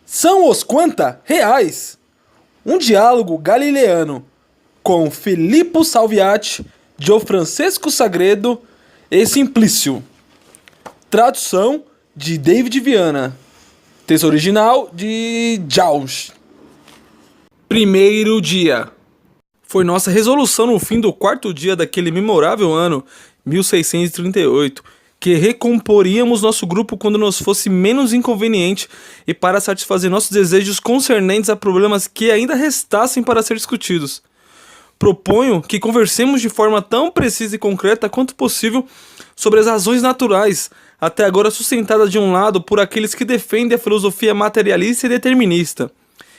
São os quanta reais? Um diálogo galileano com Filippo Salviati, Gianfrancesco Sagredo e Simplício. Tradução de David Viana. Texto original de Jauch. Primeiro dia. Foi nossa resolução no fim do quarto dia daquele memorável ano, 1638, que recomporíamos nosso grupo quando nos fosse menos inconveniente e para satisfazer nossos desejos concernentes a problemas que ainda restassem para ser discutidos. Proponho que conversemos de forma tão precisa e concreta quanto possível sobre as razões naturais, até agora sustentadas de um lado por aqueles que defendem a filosofia materialista e determinista,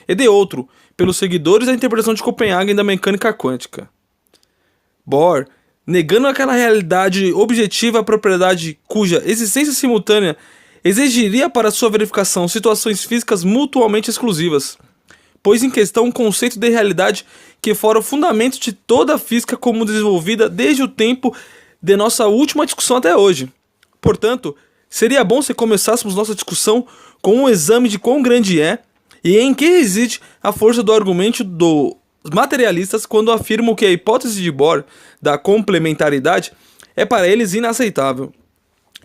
e de outro, pelos seguidores da interpretação de Copenhague da mecânica quântica. Bohr, negando aquela realidade objetiva a propriedade cuja existência simultânea exigiria para sua verificação situações físicas mutuamente exclusivas, pôs em questão um conceito de realidade que fora o fundamento de toda a física como desenvolvida desde o tempo de nossa última discussão até hoje. Portanto, seria bom se começássemos nossa discussão com um exame de quão grande é e em que reside a força do argumento dos materialistas quando afirmam que a hipótese de Bohr da complementaridade é para eles inaceitável.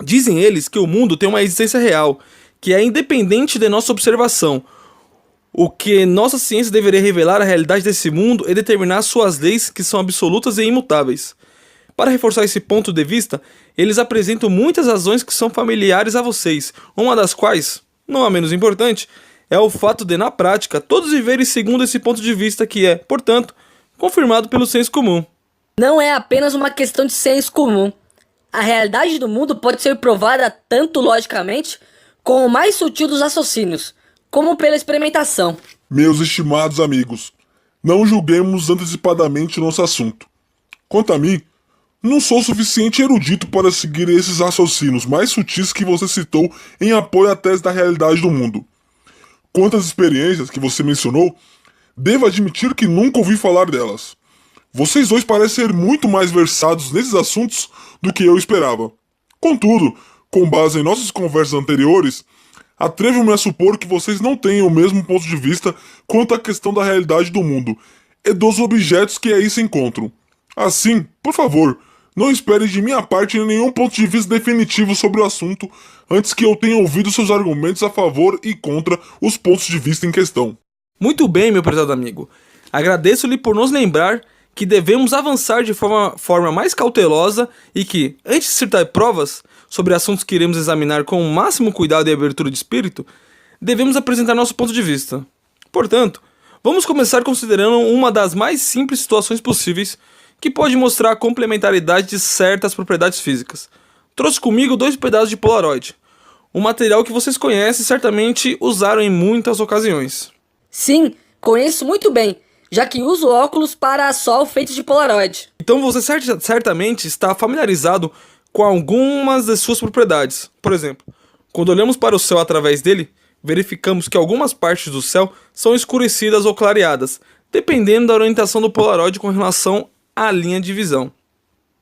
Dizem eles que o mundo tem uma existência real, que é independente de nossa observação. O que nossa ciência deveria revelar a realidade desse mundo e determinar suas leis que são absolutas e imutáveis. Para reforçar esse ponto de vista, eles apresentam muitas razões que são familiares a vocês, uma das quais, não a menos importante, é o fato de, na prática, todos viverem segundo esse ponto de vista que é, portanto, confirmado pelo senso comum. Não é apenas uma questão de senso comum. A realidade do mundo pode ser provada tanto logicamente, como o mais sutil dos raciocínios, como pela experimentação. Meus estimados amigos, não julguemos antecipadamente nosso assunto. Quanto a mim, não sou suficiente erudito para seguir esses raciocínios mais sutis que você citou em apoio à tese da realidade do mundo. Quanto às experiências que você mencionou, devo admitir que nunca ouvi falar delas. Vocês dois parecem ser muito mais versados nesses assuntos do que eu esperava. Contudo, com base em nossas conversas anteriores, atrevo-me a supor que vocês não tenham o mesmo ponto de vista quanto à questão da realidade do mundo e dos objetos que aí se encontram. Assim, por favor, não espere de minha parte nenhum ponto de vista definitivo sobre o assunto antes que eu tenha ouvido seus argumentos a favor e contra os pontos de vista em questão. Muito bem, meu prezado amigo. Agradeço-lhe por nos lembrar que devemos avançar de forma mais cautelosa e que, antes de citar provas sobre assuntos que iremos examinar com o máximo cuidado e abertura de espírito, devemos apresentar nosso ponto de vista. Portanto, vamos começar considerando uma das mais simples situações possíveis que pode mostrar a complementaridade de certas propriedades físicas. Trouxe comigo 2 pedaços de Polaroid, um material que vocês conhecem e certamente usaram em muitas ocasiões. Sim, conheço muito bem, já que uso óculos para sol feitos de Polaroid. Então você certamente está familiarizado com algumas de suas propriedades. Por exemplo, quando olhamos para o céu através dele, verificamos que algumas partes do céu são escurecidas ou clareadas, dependendo da orientação do Polaroid com relação à linha de visão.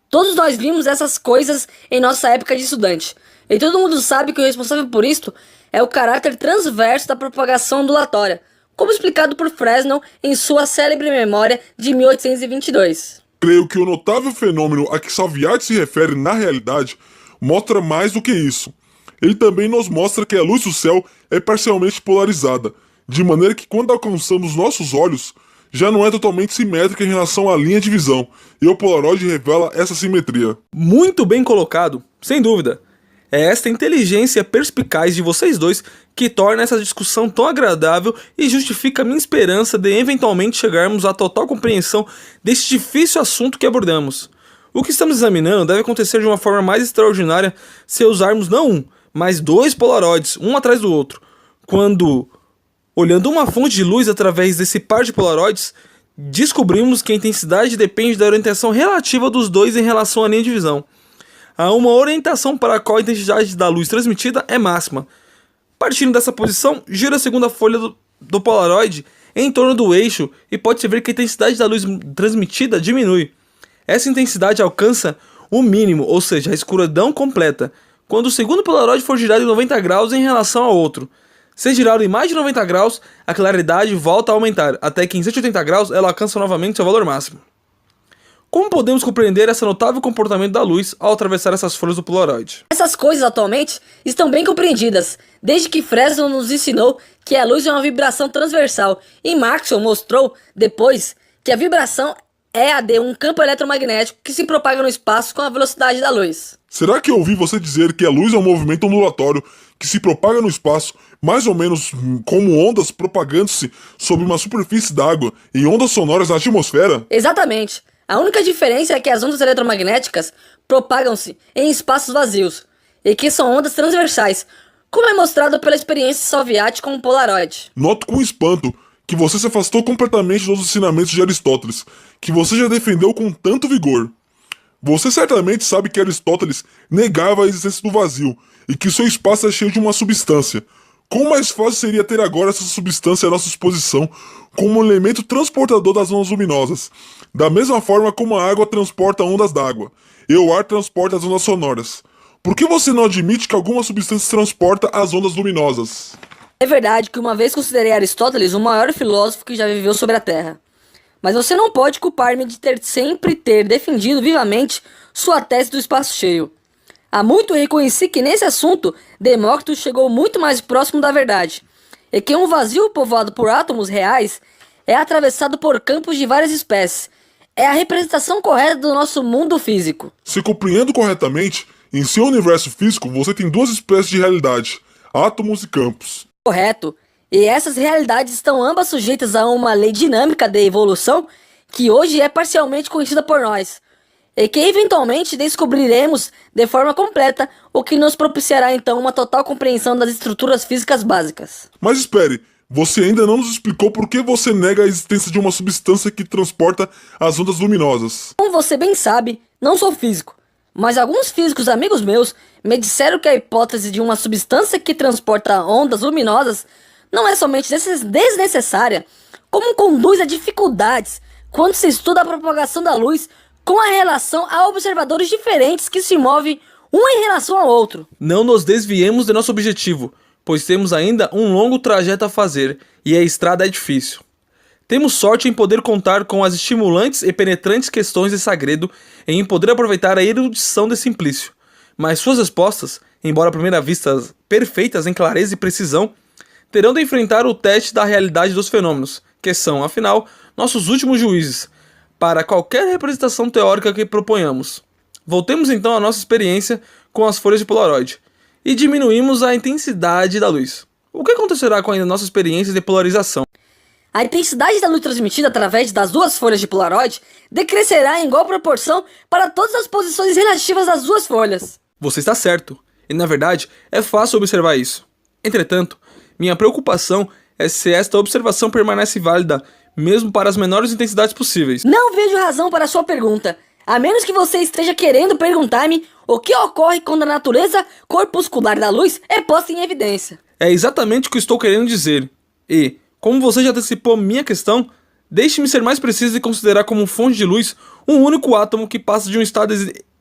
Todos nós vimos essas coisas em nossa época de estudante, e todo mundo sabe que o responsável por isto é o caráter transverso da propagação ondulatória, como explicado por Fresnel em sua célebre memória de 1822. Creio que o notável fenômeno a que Salviati se refere na realidade mostra mais do que isso. Ele também nos mostra que a luz do céu é parcialmente polarizada, de maneira que quando alcançamos nossos olhos, já não é totalmente simétrica em relação à linha de visão, e o Polaroid revela essa simetria. Muito bem colocado, sem dúvida. É esta inteligência perspicaz de vocês dois que torna essa discussão tão agradável e justifica a minha esperança de eventualmente chegarmos à total compreensão deste difícil assunto que abordamos. O que estamos examinando deve acontecer de uma forma mais extraordinária se usarmos não um, mas 2 Polaroids, um atrás do outro, quando, olhando uma fonte de luz através desse par de Polaroids, descobrimos que a intensidade depende da orientação relativa dos dois em relação à linha de visão. Há uma orientação para a qual a intensidade da luz transmitida é máxima. Partindo dessa posição, gira a segunda folha do Polaroid em torno do eixo e pode-se ver que a intensidade da luz transmitida diminui. Essa intensidade alcança o mínimo, ou seja, a escuridão completa, quando o segundo Polaroid for girado em 90 graus em relação ao outro. Se girar em mais de 90 graus, a claridade volta a aumentar, até que em 180 graus ela alcança novamente seu valor máximo. Como podemos compreender esse notável comportamento da luz ao atravessar essas folhas do Polaroid? Essas coisas atualmente estão bem compreendidas, desde que Fresnel nos ensinou que a luz é uma vibração transversal e Maxwell mostrou depois que a vibração é a de um campo eletromagnético que se propaga no espaço com a velocidade da luz. Será que eu ouvi você dizer que a luz é um movimento ondulatório que se propaga no espaço, mais ou menos como ondas propagando-se sobre uma superfície d'água e ondas sonoras na atmosfera? Exatamente. A única diferença é que as ondas eletromagnéticas propagam-se em espaços vazios, e que são ondas transversais, como é mostrado pela experiência Salviati com o Polaroid. Noto com espanto que você se afastou completamente dos ensinamentos de Aristóteles, que você já defendeu com tanto vigor. Você certamente sabe que Aristóteles negava a existência do vazio, e que seu espaço é cheio de uma substância. Quão mais fácil seria ter agora essa substância à nossa disposição como um elemento transportador das ondas luminosas, da mesma forma como a água transporta ondas d'água, e o ar transporta as ondas sonoras. Por que você não admite que alguma substância transporta as ondas luminosas? É verdade que uma vez considerei Aristóteles o maior filósofo que já viveu sobre a Terra. Mas você não pode culpar-me de sempre ter defendido vivamente sua tese do espaço cheio. Há muito reconheci que nesse assunto Demócrito chegou muito mais próximo da verdade, e que um vazio povoado por átomos reais é atravessado por campos de várias espécies. É a representação correta do nosso mundo físico. Se compreendo corretamente, em seu universo físico você tem duas espécies de realidade, átomos e campos. Correto. E essas realidades estão ambas sujeitas a uma lei dinâmica de evolução que hoje é parcialmente conhecida por nós, e que eventualmente descobriremos de forma completa, o que nos propiciará então uma total compreensão das estruturas físicas básicas. Mas espere, você ainda não nos explicou por que você nega a existência de uma substância que transporta as ondas luminosas. Como você bem sabe, não sou físico, mas alguns físicos amigos meus me disseram que a hipótese de uma substância que transporta ondas luminosas não é somente desnecessária, como conduz a dificuldades quando se estuda a propagação da luz com a relação a observadores diferentes que se movem um em relação ao outro. Não nos desviemos de nosso objetivo, pois temos ainda um longo trajeto a fazer e a estrada é difícil. Temos sorte em poder contar com as estimulantes e penetrantes questões de Sagredo e em poder aproveitar a erudição de Simplício, mas suas respostas, embora à primeira vista perfeitas em clareza e precisão, terão de enfrentar o teste da realidade dos fenômenos, que são, afinal, nossos últimos juízes, para qualquer representação teórica que proponhamos. Voltemos então à nossa experiência com as folhas de Polaroid, e diminuímos a intensidade da luz. O que acontecerá com a nossa experiência de polarização? A intensidade da luz transmitida através das duas folhas de Polaroid decrescerá em igual proporção para todas as posições relativas das duas folhas. Você está certo, e na verdade é fácil observar isso. Entretanto, minha preocupação é se esta observação permanece válida mesmo para as menores intensidades possíveis. Não vejo razão para a sua pergunta, a menos que você esteja querendo perguntar-me o que ocorre quando a natureza corpuscular da luz é posta em evidência. É exatamente o que estou querendo dizer. E, como você já antecipou minha questão, deixe-me ser mais preciso e considerar como fonte de luz um único átomo que passa de um estado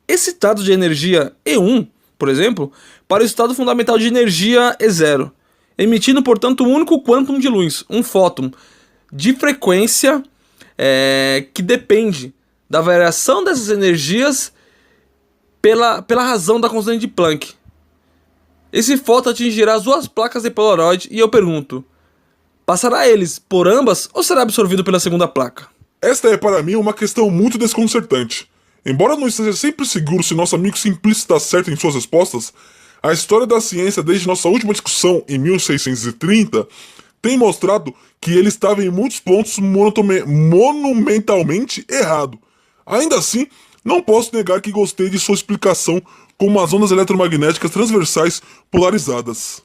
excitado de energia E1, por exemplo, para o estado fundamental de energia E0, emitindo, portanto, um único quantum de luz, um fóton, de frequência que depende da variação dessas energias pela razão da constante de Planck. Esse fóton atingirá as duas placas de Polaroid e eu pergunto, passará eles por ambas ou será absorvido pela segunda placa? Esta é para mim uma questão muito desconcertante. Embora não esteja sempre seguro se nosso amigo Simplício está certo em suas respostas, a história da ciência desde nossa última discussão em 1630 tem mostrado que ele estava em muitos pontos monumentalmente errado. Ainda assim, não posso negar que gostei de sua explicação como as ondas eletromagnéticas transversais polarizadas.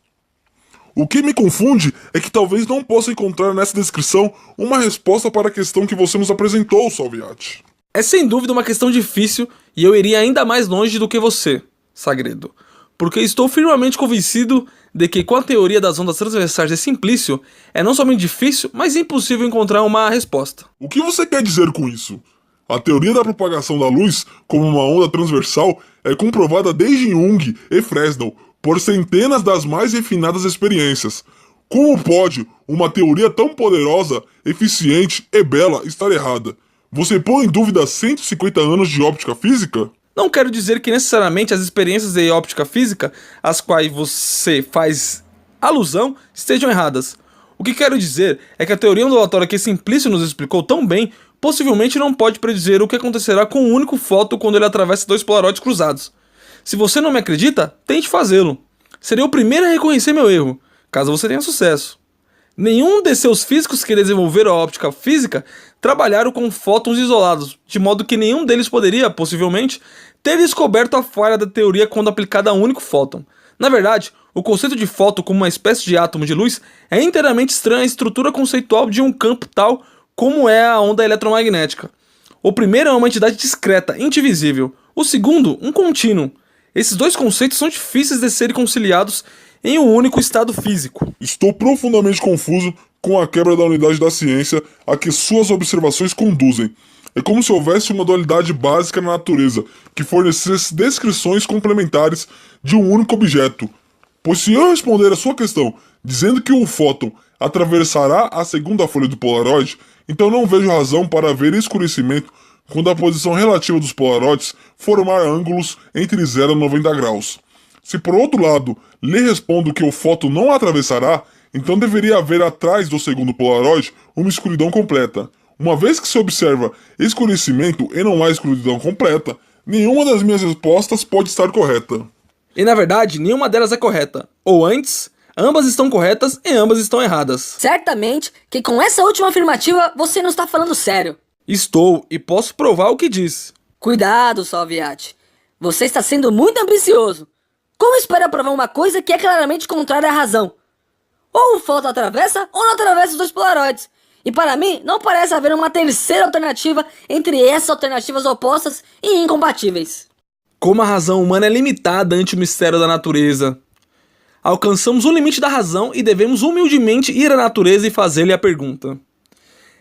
O que me confunde é que talvez não possa encontrar nessa descrição uma resposta para a questão que você nos apresentou, Salviati. É sem dúvida uma questão difícil e eu iria ainda mais longe do que você, Sagredo, porque estou firmemente convencido de que com a teoria das ondas transversais de Simplício é não somente difícil, mas impossível encontrar uma resposta. O que você quer dizer com isso? A teoria da propagação da luz como uma onda transversal é comprovada desde Jung e Fresnel por centenas das mais refinadas experiências. Como pode uma teoria tão poderosa, eficiente e bela estar errada? Você põe em dúvida 150 anos de óptica física? Não quero dizer que necessariamente as experiências de óptica física, às quais você faz alusão, estejam erradas. O que quero dizer é que a teoria ondulatória que Simplício nos explicou tão bem, possivelmente não pode predizer o que acontecerá com um único fóton quando ele atravessa dois polaroides cruzados. Se você não me acredita, tente fazê-lo. Serei o primeiro a reconhecer meu erro, caso você tenha sucesso. Nenhum de seus físicos que desenvolveram a óptica física trabalharam com fótons isolados, de modo que nenhum deles poderia, possivelmente, ter descoberto a falha da teoria quando aplicada a um único fóton. Na verdade, o conceito de fóton como uma espécie de átomo de luz é inteiramente estranho à estrutura conceitual de um campo tal como é a onda eletromagnética. O primeiro é uma entidade discreta, indivisível. O segundo, um contínuo. Esses dois conceitos são difíceis de serem conciliados em um único estado físico. Estou profundamente confuso com a quebra da unidade da ciência a que suas observações conduzem. É como se houvesse uma dualidade básica na natureza, que fornecesse descrições complementares de um único objeto. Pois se eu responder a sua questão dizendo que o fóton atravessará a segunda folha do Polaroid, então não vejo razão para haver escurecimento quando a posição relativa dos Polaroids formar ângulos entre 0 e 90 graus. Se por outro lado lhe respondo que o fóton não a atravessará, então deveria haver atrás do segundo Polaroid uma escuridão completa. Uma vez que se observa escurecimento e não há escuridão completa, nenhuma das minhas respostas pode estar correta. E na verdade, nenhuma delas é correta. Ou antes, ambas estão corretas e ambas estão erradas. Certamente que com essa última afirmativa você não está falando sério. Estou, e posso provar o que disse. Cuidado, Salviati. Você está sendo muito ambicioso. Como espera provar uma coisa que é claramente contrária à razão? Ou o fóton atravessa ou não atravessa os dois polaroides. E para mim, não parece haver uma terceira alternativa entre essas alternativas opostas e incompatíveis. Como a razão humana é limitada ante o mistério da natureza. Alcançamos o limite da razão e devemos humildemente ir à natureza e fazer-lhe a pergunta.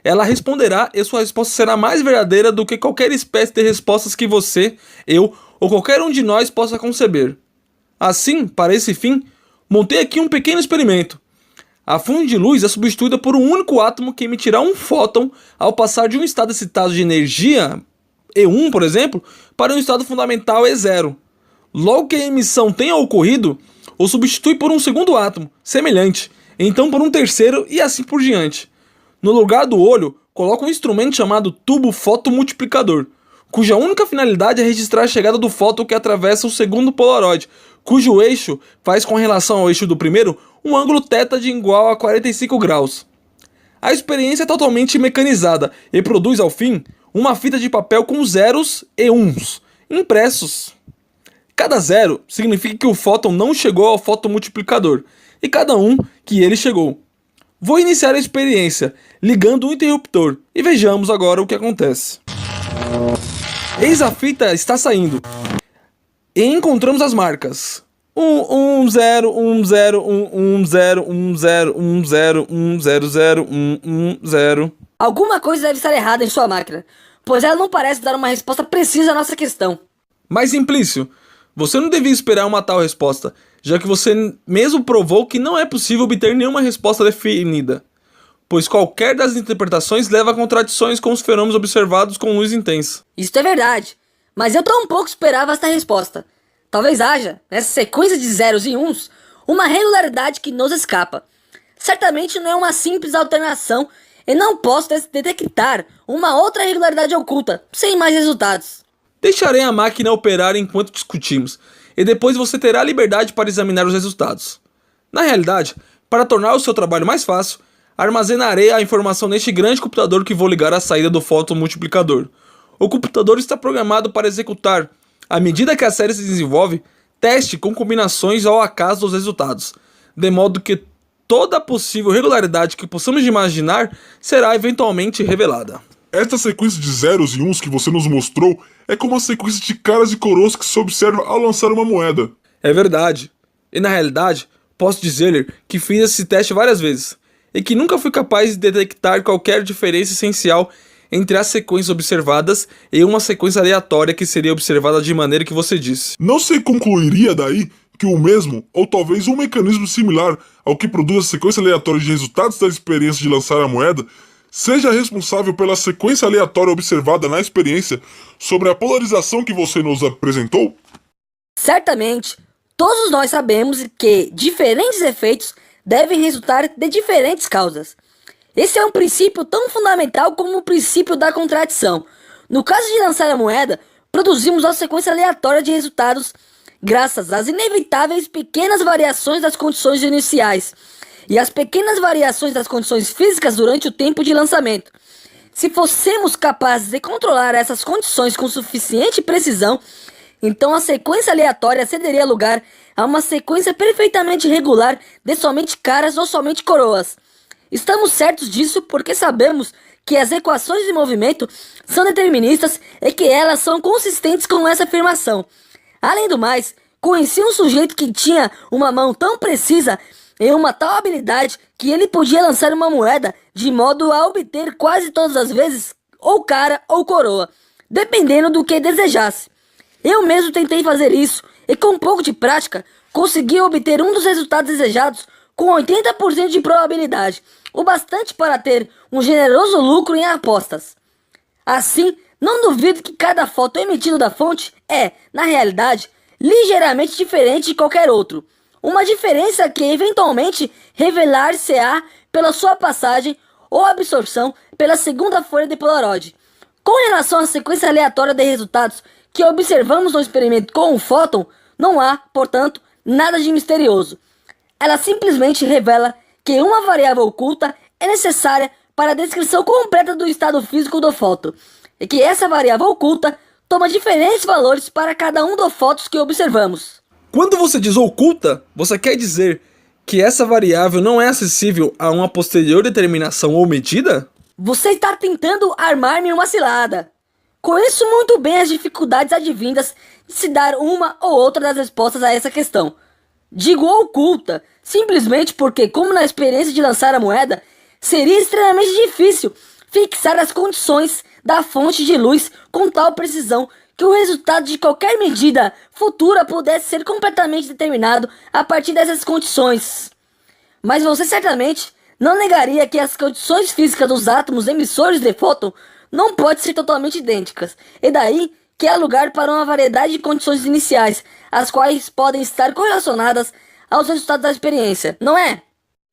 Ela responderá e sua resposta será mais verdadeira do que qualquer espécie de respostas que você, eu ou qualquer um de nós possa conceber. Assim, para esse fim, montei aqui um pequeno experimento. A fonte de luz é substituída por um único átomo que emitirá um fóton ao passar de um estado excitado de energia, E1, por exemplo, para um estado fundamental E0. Logo que a emissão tenha ocorrido, o substitui por um segundo átomo, semelhante, então por um terceiro e assim por diante. No lugar do olho, coloca um instrumento chamado tubo fotomultiplicador, cuja única finalidade é registrar a chegada do fóton que atravessa o segundo polaroide, cujo eixo faz com relação ao eixo do primeiro um ângulo θ de igual a 45 graus. A experiência é totalmente mecanizada e produz, ao fim, uma fita de papel com zeros e uns, impressos. Cada zero significa que o fóton não chegou ao fotomultiplicador, e cada um que ele chegou. Vou iniciar a experiência, ligando o interruptor, e vejamos agora o que acontece. Eis a fita está saindo, e encontramos as marcas. 0, 0, 0, 0, 0, 0, 0. Alguma coisa deve estar errada em sua máquina, pois ela não parece dar uma resposta precisa à nossa questão. Mas Simplício, você não devia esperar uma tal resposta, já que você mesmo provou que não é possível obter nenhuma resposta definida, pois qualquer das interpretações leva a contradições com os fenômenos observados com luz intensa. Isso é verdade, mas eu tampouco esperava esta resposta. Talvez haja, nessa sequência de zeros e uns, uma regularidade que nos escapa. Certamente não é uma simples alternação e não posso detectar uma outra regularidade oculta, sem mais resultados. Deixarei a máquina operar enquanto discutimos, e depois você terá liberdade para examinar os resultados. Na realidade, para tornar o seu trabalho mais fácil, armazenarei a informação neste grande computador que vou ligar à saída do fotomultiplicador. O computador está programado para executar, à medida que a série se desenvolve, teste com combinações ao acaso dos resultados, de modo que toda possível regularidade que possamos imaginar será eventualmente revelada. Esta sequência de zeros e uns que você nos mostrou é como a sequência de caras e coroas que se observa ao lançar uma moeda. É verdade. E na realidade, posso dizer-lhe que fiz esse teste várias vezes, e que nunca fui capaz de detectar qualquer diferença essencial entre as sequências observadas e uma sequência aleatória que seria observada de maneira que você disse. Não se concluiria daí que o mesmo, ou talvez um mecanismo similar ao que produz a sequência aleatória de resultados da experiência de lançar a moeda, seja responsável pela sequência aleatória observada na experiência sobre a polarização que você nos apresentou? Certamente, todos nós sabemos que diferentes efeitos devem resultar de diferentes causas. Esse é um princípio tão fundamental como o princípio da contradição. No caso de lançar a moeda, produzimos uma sequência aleatória de resultados graças às inevitáveis pequenas variações das condições iniciais e às pequenas variações das condições físicas durante o tempo de lançamento. Se fôssemos capazes de controlar essas condições com suficiente precisão, então a sequência aleatória cederia lugar a uma sequência perfeitamente regular de somente caras ou somente coroas. Estamos certos disso porque sabemos que as equações de movimento são deterministas e que elas são consistentes com essa afirmação. Além do mais, conheci um sujeito que tinha uma mão tão precisa e uma tal habilidade que ele podia lançar uma moeda de modo a obter quase todas as vezes ou cara ou coroa, dependendo do que desejasse. Eu mesmo tentei fazer isso e com um pouco de prática consegui obter um dos resultados desejados com 80% de probabilidade, o bastante para ter um generoso lucro em apostas. Assim, não duvido que cada foto emitida da fonte é, na realidade, ligeiramente diferente de qualquer outro. Uma diferença que eventualmente revelar-se-á pela sua passagem ou absorção pela segunda folha de Polaroid. Com relação à sequência aleatória de resultados que observamos no experimento com um fóton, não há, portanto, nada de misterioso. Ela simplesmente revela que uma variável oculta é necessária para a descrição completa do estado físico do fóton, e que essa variável oculta toma diferentes valores para cada um dos fótons que observamos. Quando você diz oculta, você quer dizer que essa variável não é acessível a uma posterior determinação ou medida? Você está tentando armar-me uma cilada. Conheço muito bem as dificuldades advindas de se dar uma ou outra das respostas a essa questão. Digo oculta, simplesmente porque, como na experiência de lançar a moeda, seria extremamente difícil fixar as condições da fonte de luz com tal precisão que o resultado de qualquer medida futura pudesse ser completamente determinado a partir dessas condições. Mas você certamente não negaria que as condições físicas dos átomos emissores de fóton não podem ser totalmente idênticas, e daí que há lugar para uma variedade de condições iniciais, as quais podem estar correlacionadas aos resultados da experiência, não é?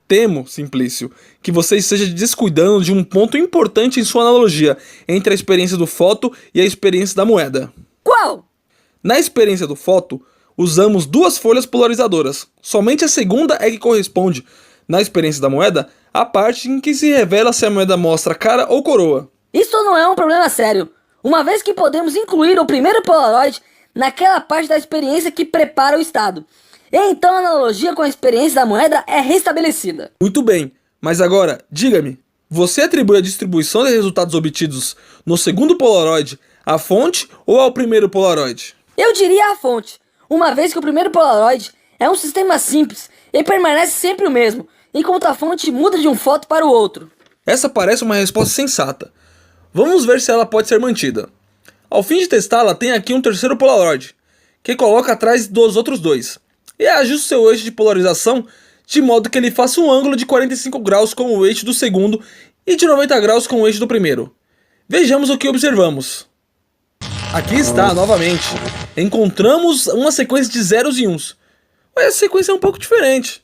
Temo, Simplício, que você esteja descuidando de um ponto importante em sua analogia entre a experiência do fóton e a experiência da moeda. Qual? Na experiência do fóton, usamos duas folhas polarizadoras. Somente a segunda é que corresponde, na experiência da moeda, à parte em que se revela se a moeda mostra cara ou coroa. Isso não é um problema sério, uma vez que podemos incluir o primeiro Polaroid naquela parte da experiência que prepara o estado. E então a analogia com a experiência da moeda é restabelecida. Muito bem, mas agora, diga-me, você atribui a distribuição de resultados obtidos no segundo Polaroid à fonte ou ao primeiro Polaroid? Eu diria a fonte, uma vez que o primeiro Polaroid é um sistema simples e permanece sempre o mesmo, enquanto a fonte muda de um fóton para o outro. Essa parece uma resposta sensata. Vamos ver se ela pode ser mantida. Ao fim de testá-la, tem aqui um terceiro Polaroid, que coloca atrás dos outros dois, e ajusta seu eixo de polarização de modo que ele faça um ângulo de 45 graus com o eixo do segundo e de 90 graus com o eixo do primeiro. Vejamos o que observamos. Aqui está, novamente. Encontramos uma sequência de zeros e uns. Mas a sequência é um pouco diferente.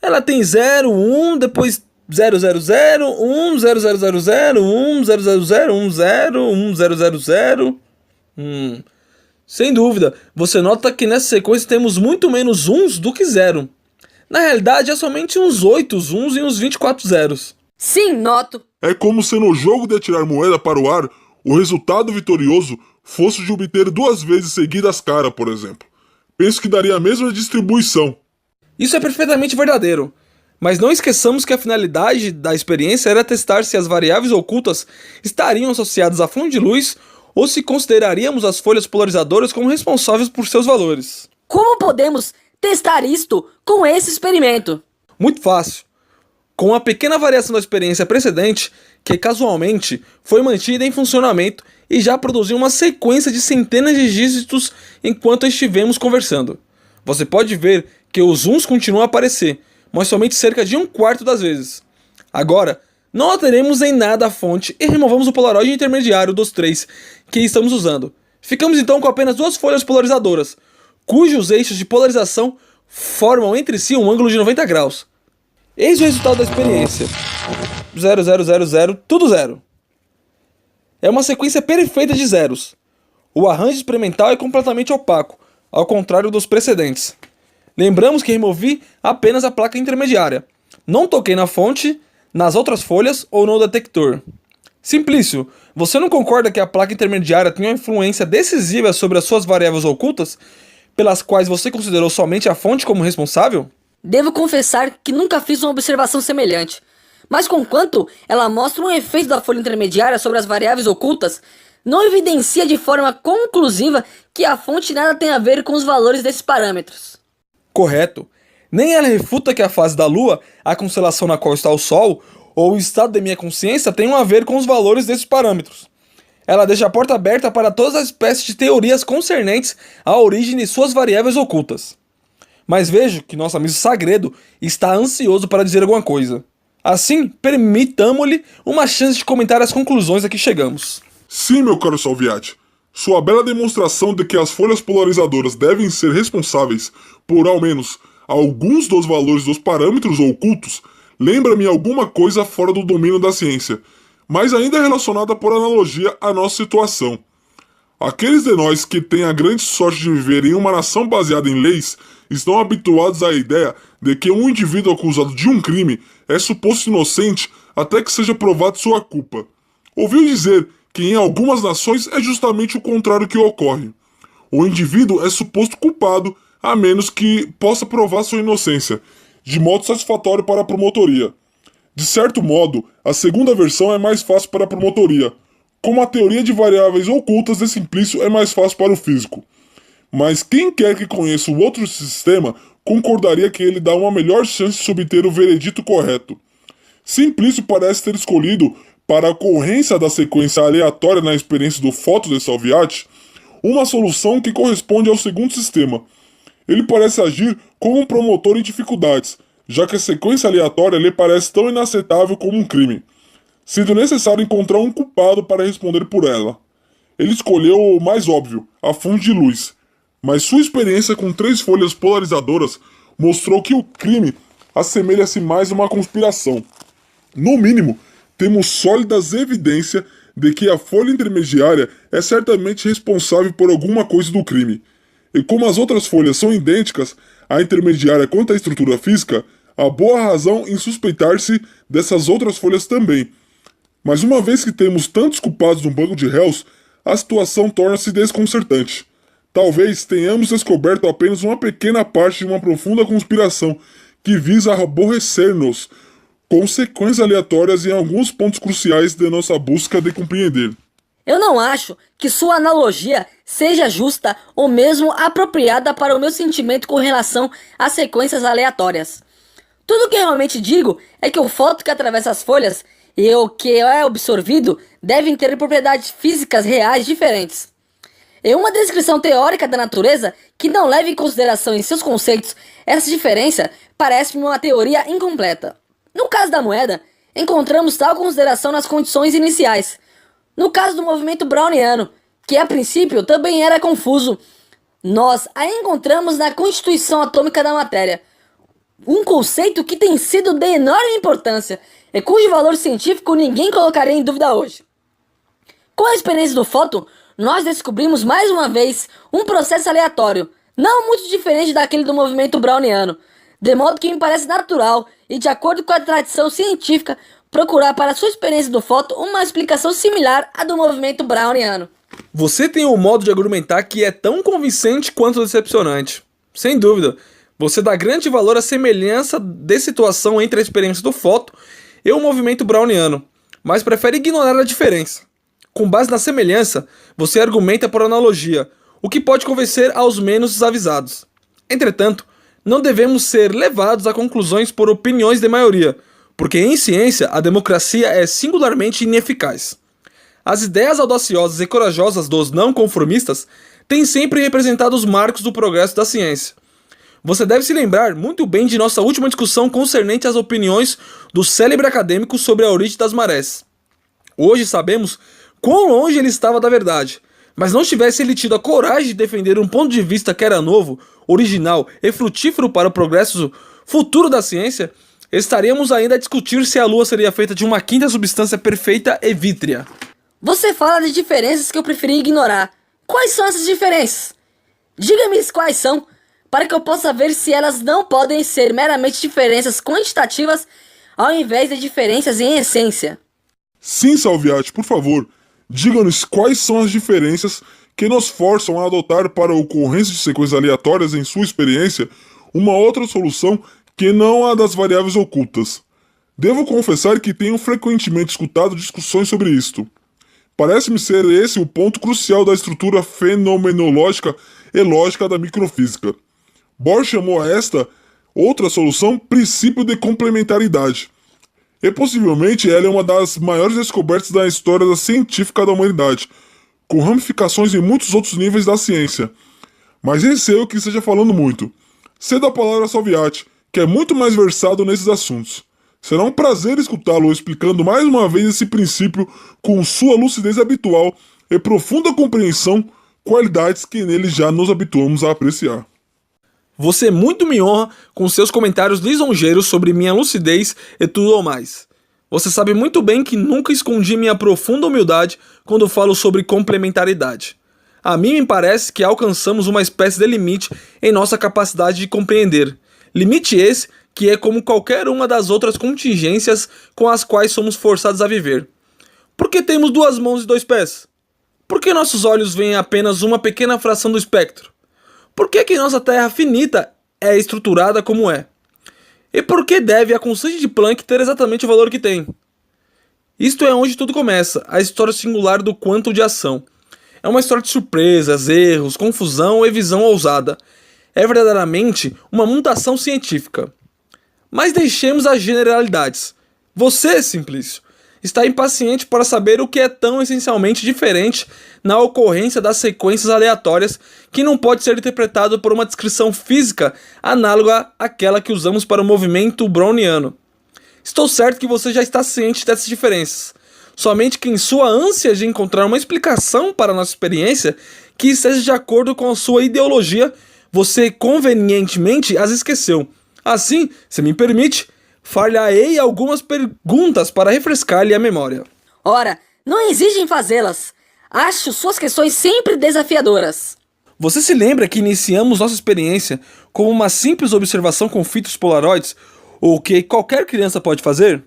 Ela tem 0, 1, depois 0, 0, 0, 1, 0, 0, 0, 0, 1, 0, 0, 0, 1, 0, 1, 0, 0, 0. Sem dúvida, você nota que nessa sequência temos muito menos uns do que zero. Na realidade, é somente uns 8 uns e uns 24 zeros. Sim, noto. É como se no jogo de atirar moeda para o ar, o resultado vitorioso fosse de obter 2 vezes seguidas cara, por exemplo. Penso que daria a mesma distribuição. Isso é perfeitamente verdadeiro. Mas não esqueçamos que a finalidade da experiência era testar se as variáveis ocultas estariam associadas à fonte de luz ou se consideraríamos as folhas polarizadoras como responsáveis por seus valores. Como podemos testar isto com esse experimento? Muito fácil. Com uma pequena variação da experiência precedente, que casualmente foi mantida em funcionamento e já produziu uma sequência de centenas de dígitos enquanto estivemos conversando. Você pode ver que os zooms continuam a aparecer, mas somente cerca de 1/4 das vezes. Agora, não alteremos em nada a fonte e removamos o polaroid intermediário dos 3 que estamos usando. Ficamos então com apenas 2 folhas polarizadoras, cujos eixos de polarização formam entre si um ângulo de 90 graus. Eis o resultado da experiência. 0, 0, 0, 0, tudo zero. É uma sequência perfeita de zeros. O arranjo experimental é completamente opaco, ao contrário dos precedentes. Lembramos que removi apenas a placa intermediária. Não toquei na fonte, nas outras folhas ou no detector. Simplício, você não concorda que a placa intermediária tem uma influência decisiva sobre as suas variáveis ocultas, pelas quais você considerou somente a fonte como responsável? Devo confessar que nunca fiz uma observação semelhante, mas conquanto ela mostra um efeito da folha intermediária sobre as variáveis ocultas, não evidencia de forma conclusiva que a fonte nada tem a ver com os valores desses parâmetros. Correto. Nem ela refuta que a fase da Lua, a constelação na qual está o Sol, ou o estado de minha consciência tenham a ver com os valores desses parâmetros. Ela deixa a porta aberta para todas as espécies de teorias concernentes à origem de suas variáveis ocultas. Mas vejo que nosso amigo Sagredo está ansioso para dizer alguma coisa. Assim, permitamo-lhe uma chance de comentar as conclusões a que chegamos. Sim, meu caro Salviati. Sua bela demonstração de que as folhas polarizadoras devem ser responsáveis por, ao menos, alguns dos valores dos parâmetros ocultos lembra-me alguma coisa fora do domínio da ciência, mas ainda relacionada por analogia à nossa situação. Aqueles de nós que têm a grande sorte de viver em uma nação baseada em leis estão habituados à ideia de que um indivíduo acusado de um crime é suposto inocente até que seja provado sua culpa. Ouviu dizer que em algumas nações é justamente o contrário que ocorre. O indivíduo é suposto culpado a menos que possa provar sua inocência, de modo satisfatório para a promotoria. De certo modo, a segunda versão é mais fácil para a promotoria, como a teoria de variáveis ocultas de Simplício é mais fácil para o físico. Mas quem quer que conheça o outro sistema concordaria que ele dá uma melhor chance de obter o veredito correto. Simplício parece ter escolhido, para a ocorrência da sequência aleatória na experiência do Fóton de Salviati, uma solução que corresponde ao segundo sistema. Ele parece agir como um promotor em dificuldades, já que a sequência aleatória lhe parece tão inaceitável como um crime, sendo necessário encontrar um culpado para responder por ela. Ele escolheu o mais óbvio, a fonte de luz, mas sua experiência com 3 folhas polarizadoras mostrou que o crime assemelha-se mais a uma conspiração. No mínimo, temos sólidas evidências de que a folha intermediária é certamente responsável por alguma coisa do crime. E como as outras folhas são idênticas à intermediária quanto à estrutura física, há boa razão em suspeitar-se dessas outras folhas também. Mas uma vez que temos tantos culpados no banco de réus, a situação torna-se desconcertante. Talvez tenhamos descoberto apenas uma pequena parte de uma profunda conspiração que visa aborrecer-nos, consequências aleatórias em alguns pontos cruciais de nossa busca de compreender. Eu não acho que sua analogia seja justa ou mesmo apropriada para o meu sentimento com relação às sequências aleatórias. Tudo que realmente digo é que o fóton que atravessa as folhas e o que é absorvido devem ter propriedades físicas reais diferentes. Em uma descrição teórica da natureza que não leve em consideração em seus conceitos essa diferença, parece-me uma teoria incompleta. No caso da moeda, encontramos tal consideração nas condições iniciais. No caso do movimento browniano, que a princípio também era confuso, nós a encontramos na constituição atômica da matéria, um conceito que tem sido de enorme importância e cujo valor científico ninguém colocaria em dúvida hoje. Com a experiência do fóton, nós descobrimos mais uma vez um processo aleatório, não muito diferente daquele do movimento browniano, de modo que me parece natural e de acordo com a tradição científica procurar para sua experiência do fóton uma explicação similar à do movimento browniano. Você tem um modo de argumentar que é tão convincente quanto decepcionante. Sem dúvida, você dá grande valor à semelhança de situação entre a experiência do fóton e o movimento browniano, mas prefere ignorar a diferença. Com base na semelhança, você argumenta por analogia, o que pode convencer aos menos desavisados. Entretanto, não devemos ser levados a conclusões por opiniões de maioria, porque em ciência a democracia é singularmente ineficaz. As ideias audaciosas e corajosas dos não conformistas têm sempre representado os marcos do progresso da ciência. Você deve se lembrar muito bem de nossa última discussão concernente às opiniões do célebre acadêmico sobre a origem das marés. Hoje sabemos quão longe ele estava da verdade, mas não tivesse ele tido a coragem de defender um ponto de vista que era novo, original e frutífero para o progresso futuro da ciência, estaríamos ainda a discutir se a Lua seria feita de uma quinta substância perfeita e vítrea. Você fala de diferenças que eu preferi ignorar. Quais são essas diferenças? Diga-me quais são, para que eu possa ver se elas não podem ser meramente diferenças quantitativas ao invés de diferenças em essência. Sim, Salviati, por favor, diga-nos quais são as diferenças que nos forçam a adotar para a ocorrência de sequências aleatórias em sua experiência uma outra solução que não a das variáveis ocultas. Devo confessar que tenho frequentemente escutado discussões sobre isto. Parece-me ser esse o ponto crucial da estrutura fenomenológica e lógica da microfísica. Bohr chamou a esta outra solução princípio de complementaridade. E possivelmente ela é uma das maiores descobertas da história científica da humanidade, com ramificações em muitos outros níveis da ciência. Mas receio que esteja falando muito. Cedo a palavra a Salviati, que é muito mais versado nesses assuntos. Será um prazer escutá-lo explicando mais uma vez esse princípio com sua lucidez habitual e profunda compreensão, qualidades que nele já nos habituamos a apreciar. Você muito me honra com seus comentários lisonjeiros sobre minha lucidez e tudo ao mais. Você sabe muito bem que nunca escondi minha profunda humildade quando falo sobre complementaridade. A mim me parece que alcançamos uma espécie de limite em nossa capacidade de compreender. Limite esse que é como qualquer uma das outras contingências com as quais somos forçados a viver. Por que temos 2 mãos e 2 pés? Por que nossos olhos veem apenas uma pequena fração do espectro? Por que nossa Terra finita é estruturada como é? E por que deve a constante de Planck ter exatamente o valor que tem? Isto é onde tudo começa, a história singular do quantum de ação. É uma história de surpresas, erros, confusão e visão ousada. É verdadeiramente uma mutação científica. Mas deixemos as generalidades. Você, Simplício, está impaciente para saber o que é tão essencialmente diferente na ocorrência das sequências aleatórias que não pode ser interpretado por uma descrição física análoga àquela que usamos para o movimento browniano. Estou certo que você já está ciente dessas diferenças, somente que em sua ânsia de encontrar uma explicação para a nossa experiência que esteja de acordo com a sua ideologia, você convenientemente as esqueceu. Assim, se me permite, far-lhe-ei algumas perguntas para refrescar-lhe a memória. Ora, não exigem fazê-las. Acho suas questões sempre desafiadoras. Você se lembra que iniciamos nossa experiência como uma simples observação com fitas polaroids, o que qualquer criança pode fazer?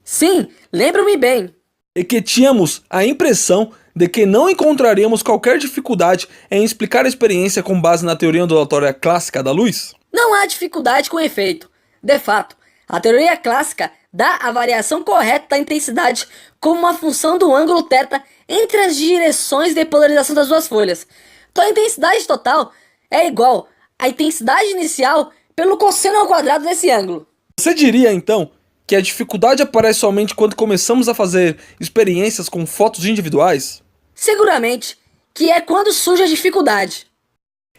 Sim, lembro-me bem. E que tínhamos a impressão de que não encontraríamos qualquer dificuldade em explicar a experiência com base na teoria ondulatória clássica da luz? Não há dificuldade com efeito. De fato, a teoria clássica dá a variação correta da intensidade como uma função do ângulo θ entre as direções de polarização das 2 folhas. Então a intensidade total é igual à intensidade inicial pelo cosseno ao quadrado desse ângulo. Você diria, então, que a dificuldade aparece somente quando começamos a fazer experiências com fótons individuais? Seguramente que é quando surge a dificuldade.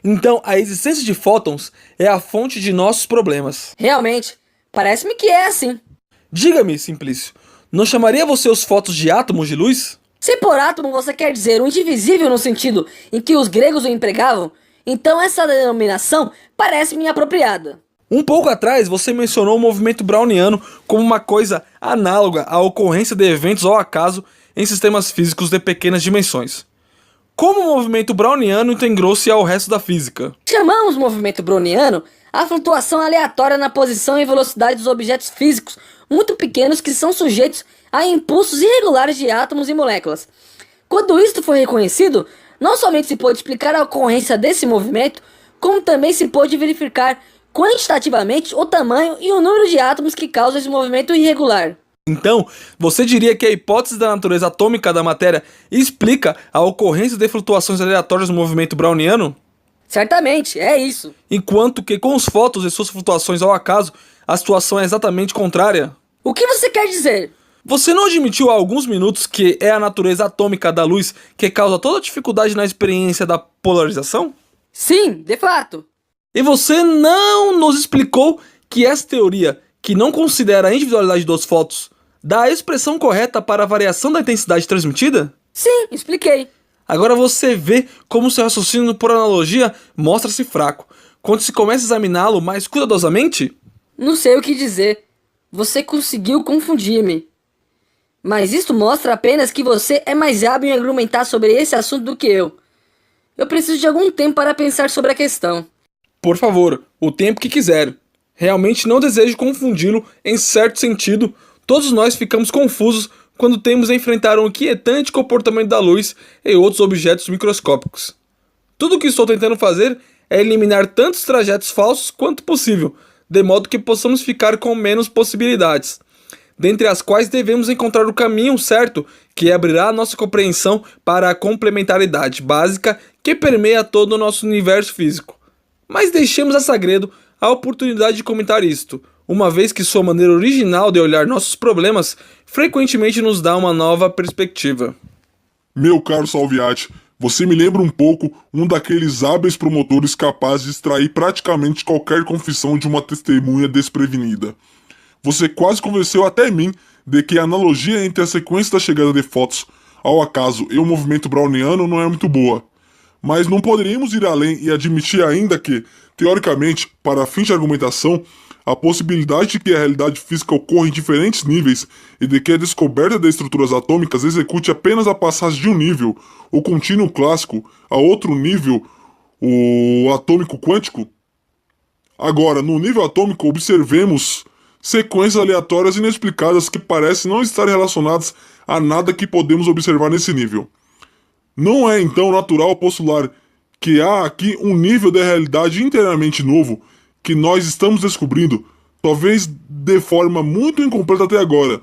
Então, a existência de fótons é a fonte de nossos problemas. Realmente, parece-me que é assim. Diga-me, Simplício, não chamaria você os fótons de átomos de luz? Se por átomo você quer dizer o indivisível no sentido em que os gregos o empregavam, então essa denominação parece-me apropriada. Um pouco atrás, você mencionou o movimento browniano como uma coisa análoga à ocorrência de eventos ao acaso em sistemas físicos de pequenas dimensões. Como o movimento browniano integrou-se ao resto da física? Chamamos movimento browniano a flutuação aleatória na posição e velocidade dos objetos físicos muito pequenos que são sujeitos a impulsos irregulares de átomos e moléculas. Quando isto foi reconhecido, não somente se pôde explicar a ocorrência desse movimento, como também se pôde verificar quantitativamente o tamanho e o número de átomos que causam esse movimento irregular. Então, você diria que a hipótese da natureza atômica da matéria explica a ocorrência de flutuações aleatórias no movimento browniano? Certamente, é isso. Enquanto que com os fótons e suas flutuações ao acaso, a situação é exatamente contrária? O que você quer dizer? Você não admitiu há alguns minutos que é a natureza atômica da luz que causa toda a dificuldade na experiência da polarização? Sim, de fato. E você não nos explicou que essa teoria, que não considera a individualidade dos fótons, dá a expressão correta para a variação da intensidade transmitida? Sim, expliquei. Agora você vê como seu raciocínio por analogia mostra-se fraco, quando se começa a examiná-lo mais cuidadosamente? Não sei o que dizer. Você conseguiu confundir-me. Mas isto mostra apenas que você é mais hábil em argumentar sobre esse assunto do que eu. Eu preciso de algum tempo para pensar sobre a questão. Por favor, o tempo que quiser. Realmente não desejo confundi-lo em certo sentido. Todos nós ficamos confusos quando temos a enfrentar um inquietante comportamento da luz e outros objetos microscópicos. Tudo o que estou tentando fazer é eliminar tantos trajetos falsos quanto possível, de modo que possamos ficar com menos possibilidades, dentre as quais devemos encontrar o caminho certo que abrirá a nossa compreensão para a complementaridade básica que permeia todo o nosso universo físico. Mas deixemos a Sagredo a oportunidade de comentar isto, uma vez que sua maneira original de olhar nossos problemas frequentemente nos dá uma nova perspectiva. Meu caro Salviati, você me lembra um pouco um daqueles hábeis promotores capazes de extrair praticamente qualquer confissão de uma testemunha desprevenida. Você quase convenceu até mim de que a analogia entre a sequência da chegada de fótons ao acaso e o movimento browniano não é muito boa. Mas não poderíamos ir além e admitir ainda que, teoricamente, para fins de argumentação, a possibilidade de que a realidade física ocorra em diferentes níveis e de que a descoberta de estruturas atômicas execute apenas a passagem de um nível, o contínuo clássico, a outro nível, o atômico quântico? Agora, no nível atômico, observemos sequências aleatórias inexplicadas que parecem não estar relacionadas a nada que podemos observar nesse nível. Não é então natural postular que há aqui um nível de realidade inteiramente novo que nós estamos descobrindo, talvez de forma muito incompleta até agora,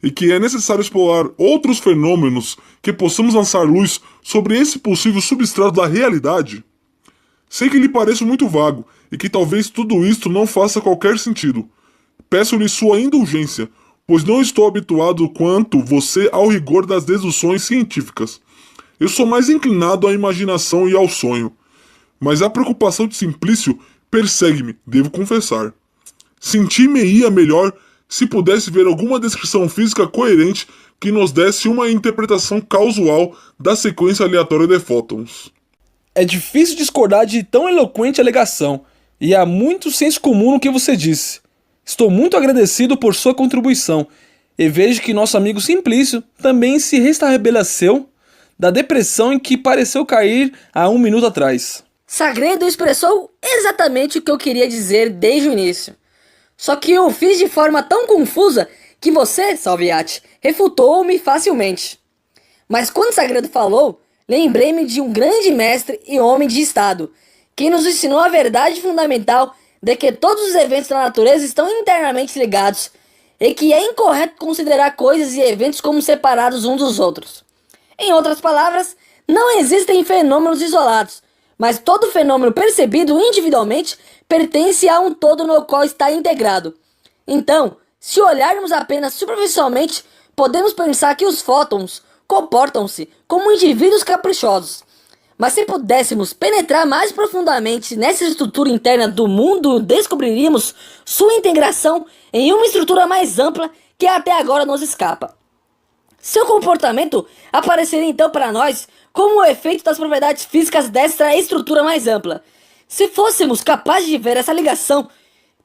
e que é necessário explorar outros fenômenos que possamos lançar luz sobre esse possível substrato da realidade? Sei que lhe pareço muito vago, e que talvez tudo isto não faça qualquer sentido. Peço-lhe sua indulgência, pois não estou habituado quanto você ao rigor das deduções científicas. Eu sou mais inclinado à imaginação e ao sonho. Mas a preocupação de Simplício persegue-me, devo confessar. Senti-me-ia melhor se pudesse ver alguma descrição física coerente que nos desse uma interpretação causal da sequência aleatória de fótons. É difícil discordar de tão eloquente alegação, e há muito senso comum no que você disse. Estou muito agradecido por sua contribuição, e vejo que nosso amigo Simplício também se restabeleceu da depressão em que pareceu cair há um minuto atrás. Sagredo expressou exatamente o que eu queria dizer desde o início. Só que eu fiz de forma tão confusa que você, Salviati, refutou-me facilmente. Mas quando Sagredo falou, lembrei-me de um grande mestre e homem de Estado, que nos ensinou a verdade fundamental de que todos os eventos da natureza estão internamente ligados e que é incorreto considerar coisas e eventos como separados uns dos outros. Em outras palavras, não existem fenômenos isolados, mas todo fenômeno percebido individualmente pertence a um todo no qual está integrado. Então, se olharmos apenas superficialmente, podemos pensar que os fótons comportam-se como indivíduos caprichosos. Mas se pudéssemos penetrar mais profundamente nessa estrutura interna do mundo, descobriríamos sua integração em uma estrutura mais ampla que até agora nos escapa. Seu comportamento apareceria então para nós como o efeito das propriedades físicas dessa estrutura mais ampla. Se fôssemos capazes de ver essa ligação,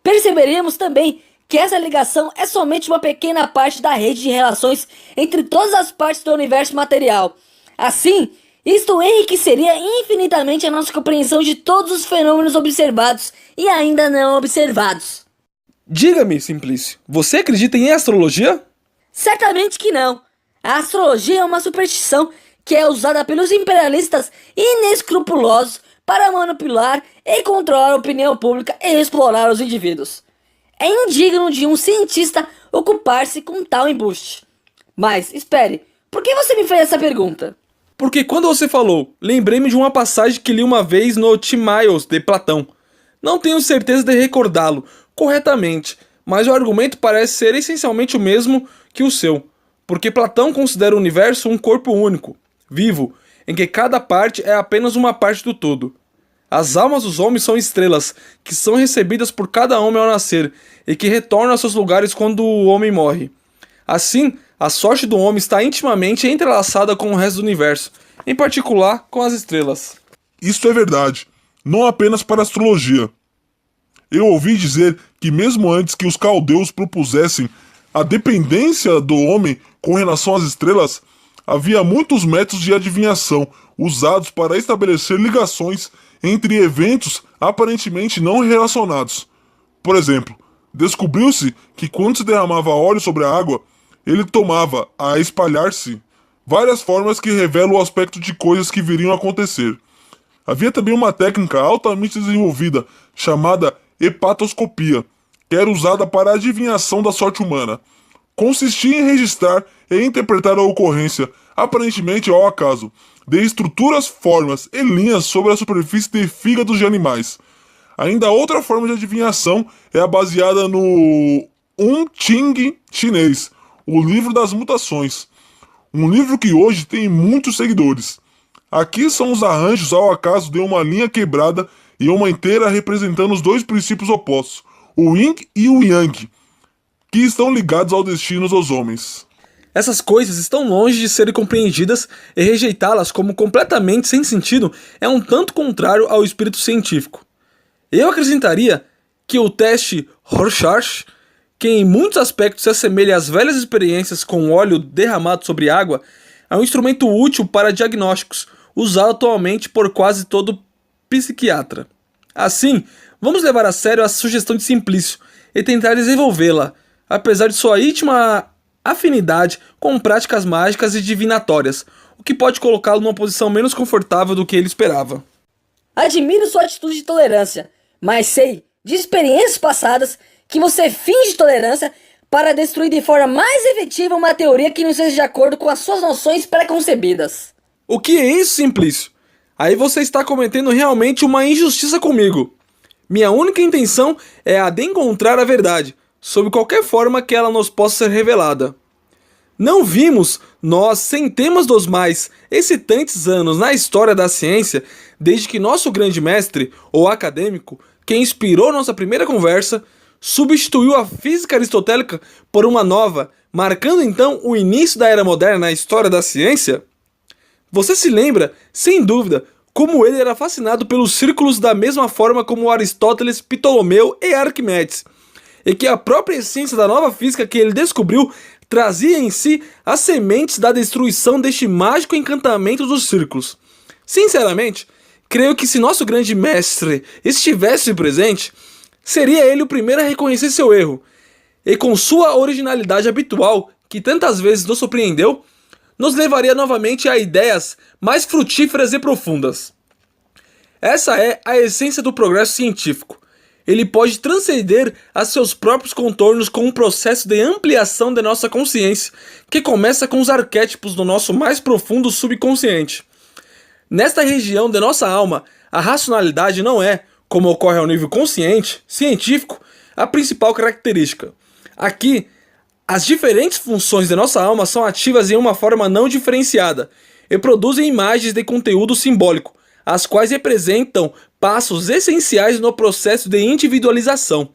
perceberíamos também que essa ligação é somente uma pequena parte da rede de relações entre todas as partes do universo material. Assim, isto enriqueceria infinitamente a nossa compreensão de todos os fenômenos observados e ainda não observados. Diga-me, Simplício, você acredita em astrologia? Certamente que não. A astrologia é uma superstição que é usada pelos imperialistas inescrupulosos para manipular e controlar a opinião pública e explorar os indivíduos. É indigno de um cientista ocupar-se com tal embuste. Mas, espere, por que você me fez essa pergunta? Porque quando você falou, lembrei-me de uma passagem que li uma vez no Timaios de Platão. Não tenho certeza de recordá-lo corretamente, mas o argumento parece ser essencialmente o mesmo que o seu. Porque Platão considera o universo um corpo único, vivo, em que cada parte é apenas uma parte do todo. As almas dos homens são estrelas, que são recebidas por cada homem ao nascer, e que retornam a seus lugares quando o homem morre. Assim, a sorte do homem está intimamente entrelaçada com o resto do universo, em particular com as estrelas. Isso é verdade, não apenas para a astrologia. Eu ouvi dizer que mesmo antes que os caldeus propusessem a dependência do homem com relação às estrelas, havia muitos métodos de adivinhação usados para estabelecer ligações entre eventos aparentemente não relacionados. Por exemplo, descobriu-se que quando se derramava óleo sobre a água, ele tomava a espalhar-se várias formas que revelam o aspecto de coisas que viriam a acontecer. Havia também uma técnica altamente desenvolvida chamada hepatoscopia, que era usada para a adivinhação da sorte humana. Consistia em registrar e interpretar a ocorrência, aparentemente ao acaso, de estruturas, formas e linhas sobre a superfície de fígados de animais. Ainda outra forma de adivinhação é a baseada no Ching chinês, o livro das mutações. Um livro que hoje tem muitos seguidores. Aqui são os arranjos ao acaso de uma linha quebrada e uma inteira representando os dois princípios opostos, o Yin e o Yang, que estão ligados ao destino dos homens. Essas coisas estão longe de serem compreendidas e rejeitá-las como completamente sem sentido é um tanto contrário ao espírito científico. Eu acrescentaria que o teste Rorschach, que em muitos aspectos se assemelha às velhas experiências com óleo derramado sobre água, é um instrumento útil para diagnósticos, usado atualmente por quase todo psiquiatra. Assim, vamos levar a sério a sugestão de Simplício e tentar desenvolvê-la, apesar de sua íntima afinidade com práticas mágicas e divinatórias, o que pode colocá-lo numa posição menos confortável do que ele esperava. Admiro sua atitude de tolerância, mas sei, de experiências passadas, que você finge tolerância para destruir de forma mais efetiva uma teoria que não esteja de acordo com as suas noções pré-concebidas. O que é isso, Simplício? Aí você está cometendo realmente uma injustiça comigo. Minha única intenção é a de encontrar a verdade, sob qualquer forma que ela nos possa ser revelada. Não vimos, nós, centenas dos mais excitantes anos na história da ciência, desde que nosso grande mestre, ou acadêmico, que inspirou nossa primeira conversa, substituiu a física aristotélica por uma nova, marcando então o início da era moderna na história da ciência? Você se lembra, sem dúvida, como ele era fascinado pelos círculos da mesma forma como Aristóteles, Ptolomeu e Arquimedes, e que a própria essência da nova física que ele descobriu trazia em si as sementes da destruição deste mágico encantamento dos círculos. Sinceramente, creio que se nosso grande mestre estivesse presente, seria ele o primeiro a reconhecer seu erro, e com sua originalidade habitual, que tantas vezes nos surpreendeu, nos levaria novamente a ideias mais frutíferas e profundas. Essa é a essência do progresso científico. Ele pode transcender a seus próprios contornos com um processo de ampliação de nossa consciência, que começa com os arquétipos do nosso mais profundo subconsciente. Nesta região de nossa alma, a racionalidade não é, como ocorre ao nível consciente, científico, a principal característica. Aqui, as diferentes funções de nossa alma são ativas em uma forma não diferenciada e produzem imagens de conteúdo simbólico, as quais representam passos essenciais no processo de individualização.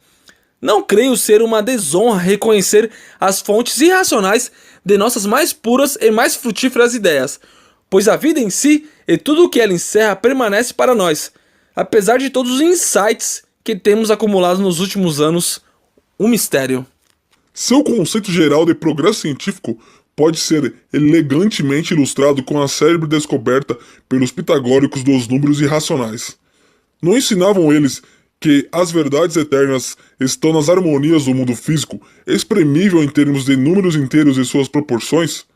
Não creio ser uma desonra reconhecer as fontes irracionais de nossas mais puras e mais frutíferas ideias, pois a vida em si e tudo o que ela encerra permanece para nós, apesar de todos os insights que temos acumulado nos últimos anos, um mistério. Seu conceito geral de progresso científico pode ser elegantemente ilustrado com a célebre descoberta pelos pitagóricos dos números irracionais. Não ensinavam eles que as verdades eternas estão nas harmonias do mundo físico, exprimível em termos de números inteiros e suas proporções?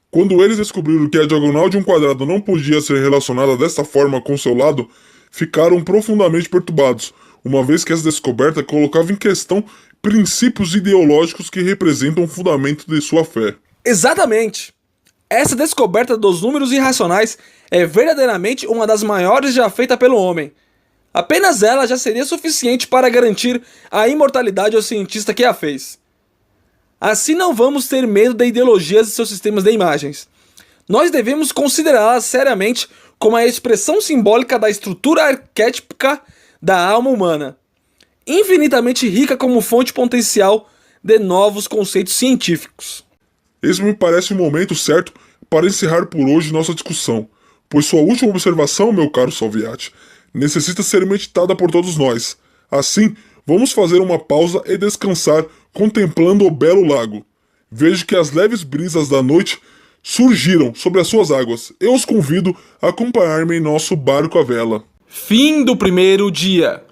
Quando eles descobriram que a diagonal de um quadrado não podia ser relacionada desta forma com seu lado, ficaram profundamente perturbados, uma vez que essa descoberta colocava em questão princípios ideológicos que representam o fundamento de sua fé. Exatamente! Essa descoberta dos números irracionais é verdadeiramente uma das maiores já feita pelo homem. Apenas ela já seria suficiente para garantir a imortalidade ao cientista que a fez. Assim não vamos ter medo de ideologias e seus sistemas de imagens. Nós devemos considerá-las seriamente como a expressão simbólica da estrutura arquétipica da alma humana, infinitamente rica como fonte potencial de novos conceitos científicos. Esse me parece o momento certo para encerrar por hoje nossa discussão, pois sua última observação, meu caro Salviati, necessita ser meditada por todos nós. Assim, vamos fazer uma pausa e descansar contemplando o belo lago. Vejo que as leves brisas da noite surgiram sobre as suas águas. Eu os convido a acompanhar-me em nosso barco à vela. Fim do primeiro dia.